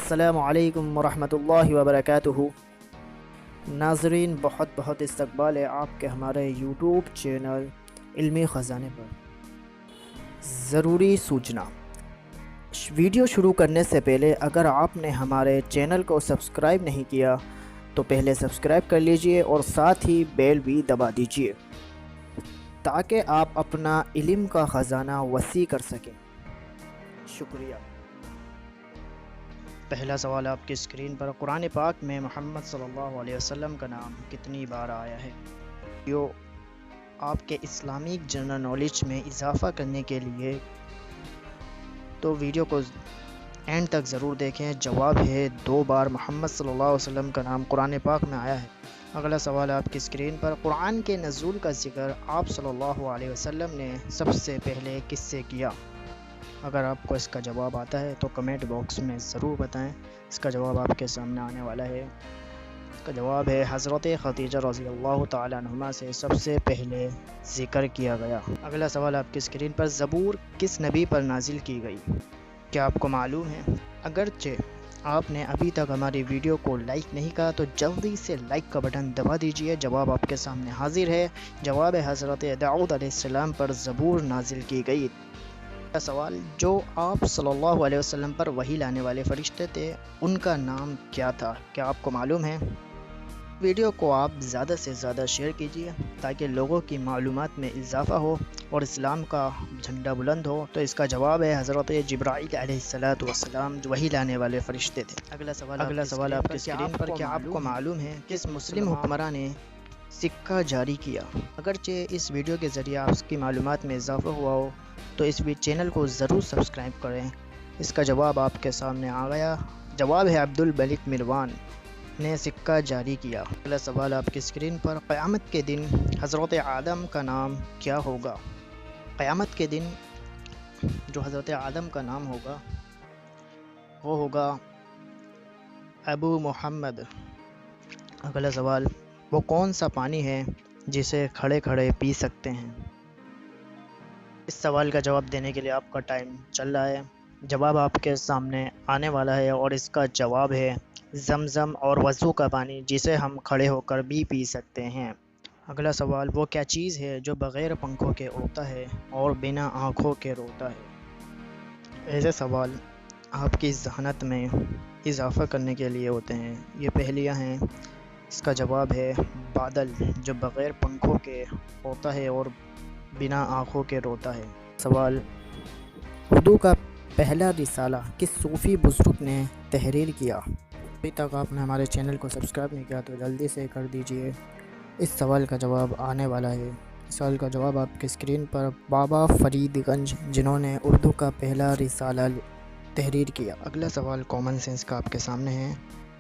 अस्सलामु अलैकुम वरहमतुल्लाहि वबरकातुहू। नाज़रीन, बहुत बहुत इस्तकबाल है आपके हमारे यूट्यूब चैनल इल्मी ख़ज़ाने पर। ज़रूरी सूचना, वीडियो शुरू करने से पहले अगर आपने हमारे चैनल को सब्सक्राइब नहीं किया तो पहले सब्सक्राइब कर लीजिए और साथ ही बेल भी दबा दीजिए ताकि आप अपना इल्म का ख़ज़ाना वसी कर सकें। शुक्रिया। पहला सवाल आपकी स्क्रीन पर, कुरान पाक में मोहम्मद सल्लल्लाहु अलैहि वसल्लम का नाम कितनी बार आया है? यो आपके इस्लामिक जनरल नॉलेज में इजाफ़ा करने के लिए तो वीडियो को एंड तक ज़रूर देखें। जवाब है 2 बार मोहम्मद सल्लल्लाहु अलैहि वसल्लम का नाम कुरान पाक में आया है। अगला सवाल आपकी स्क्रीन पर, कुरान के नज़ूल का जिक्र आप सल्लल्लाहु अलैहि वसल्लम ने सबसे पहले किससे किया? अगर आपको इसका जवाब आता है तो कमेंट बॉक्स में ज़रूर बताएं। इसका जवाब आपके सामने आने वाला है। इसका जवाब है हज़रत खदीजा रज़ियल्लाहु ताला अन्हुमा से सबसे पहले ज़िक्र किया गया। अगला सवाल आपकी स्क्रीन पर, ज़बूर किस नबी पर नाजिल की गई? क्या आपको मालूम है? अगरचे आपने अभी तक हमारी वीडियो को लाइक नहीं किया तो जल्दी से लाइक का बटन दबा दीजिए। जवाब आपके सामने हाजिर है। जवाब है हज़रत दाऊद अलैहिस्सलाम पर ज़बूर नाजिल की गई। सवाल, जो आप सल्लल्लाहु अलैहि वसल्लम पर वही लाने वाले फरिश्ते थे उनका नाम क्या था? क्या आपको मालूम है? वीडियो को आप ज़्यादा से ज़्यादा शेयर कीजिए ताकि लोगों की मालूमात में इजाफ़ा हो और इस्लाम का झंडा बुलंद हो। तो इसका जवाब है हज़रत जिब्राईल अलैहिस्सलातु वस्सलाम जो वही लाने वाले फरिश्ते थे। अगला सवाल आपकी स्क्रीन पर, क्या आपको मालूम है किस मुस्लिम हुक्मरान ने सिक्का जारी किया? अगरचे इस वीडियो के ज़रिए आपकी मालूमात में इजाफ़ा हुआ हो तो इस चैनल को ज़रूर सब्सक्राइब करें। इसका जवाब आपके सामने आ गया। जवाब है अब्दुल मलिक मिरवान ने सिक्का जारी किया। अगला सवाल आपकी स्क्रीन पर, क़यामत के दिन हज़रत आदम का नाम क्या होगा? क़यामत के दिन जो हज़रत आदम का नाम होगा वो होगा अबू मोहम्मद। अगला सवाल, वो कौन सा पानी है जिसे खड़े खड़े पी सकते हैं? इस सवाल का जवाब देने के लिए आपका टाइम चल रहा है। जवाब आपके सामने आने वाला है और इसका जवाब है ज़मज़म और वज़ू का पानी जिसे हम खड़े होकर भी पी सकते हैं। अगला सवाल, वो क्या चीज़ है जो बग़ैर पंखों के उड़ता है और बिना आँखों के रोता है? ऐसे सवाल आपकी ज़हनत में इजाफ़ा करने के लिए होते हैं। ये पहेलियाँ हैं। इसका जवाब है बादल जो बग़ैर पंखों के होता है और बिना आँखों के रोता है। सवाल, उर्दू का पहला रिसाला किस सूफ़ी बुज़ुर्ग ने तहरीर किया? अभी तक आपने हमारे चैनल को सब्सक्राइब नहीं किया तो जल्दी से कर दीजिए। इस सवाल का जवाब आने वाला है। इस सवाल का जवाब आपकी स्क्रीन पर, बाबा फरीदगंज जिन्होंने उर्दू का पहला रिसाला तहरीर किया। अगला सवाल कॉमन सेंस का आपके सामने है।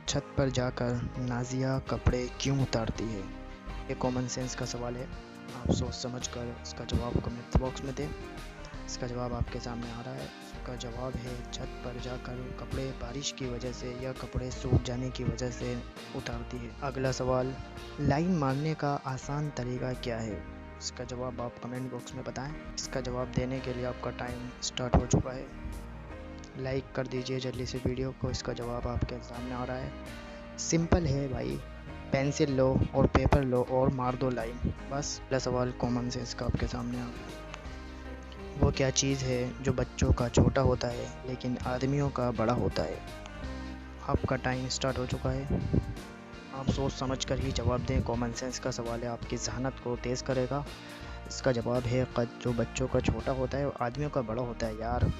छत पर जाकर नाजिया कपड़े क्यों उतारती है? ये कॉमन सेंस का सवाल है। आप सोच समझ कर इसका जवाब कमेंट बॉक्स में दें। इसका जवाब आपके सामने आ रहा है। इसका जवाब है छत पर जाकर कपड़े बारिश की वजह से या कपड़े सूख जाने की वजह से उतारती है। अगला सवाल, लाइन मारने का आसान तरीका क्या है? इसका जवाब आप कमेंट बॉक्स में बताएं। इसका जवाब देने के लिए आपका टाइम स्टार्ट हो चुका है। लाइक कर दीजिए जल्दी से वीडियो को। इसका जवाब आपके सामने आ रहा है। सिंपल है भाई, पेंसिल लो और पेपर लो और मार दो लाइन, बस। अगला सवाल कॉमन सेंस का आपके सामने आ गया। वो क्या चीज़ है जो बच्चों का छोटा होता है लेकिन आदमियों का बड़ा होता है? आपका टाइम स्टार्ट हो चुका है। आप सोच समझ कर ही जवाब दें। कॉमन सेंस का सवाल है, आपकी जहनत को तेज़ करेगा। इसका जवाब है कद जो बच्चों का छोटा होता है और आदमियों का बड़ा होता है। यार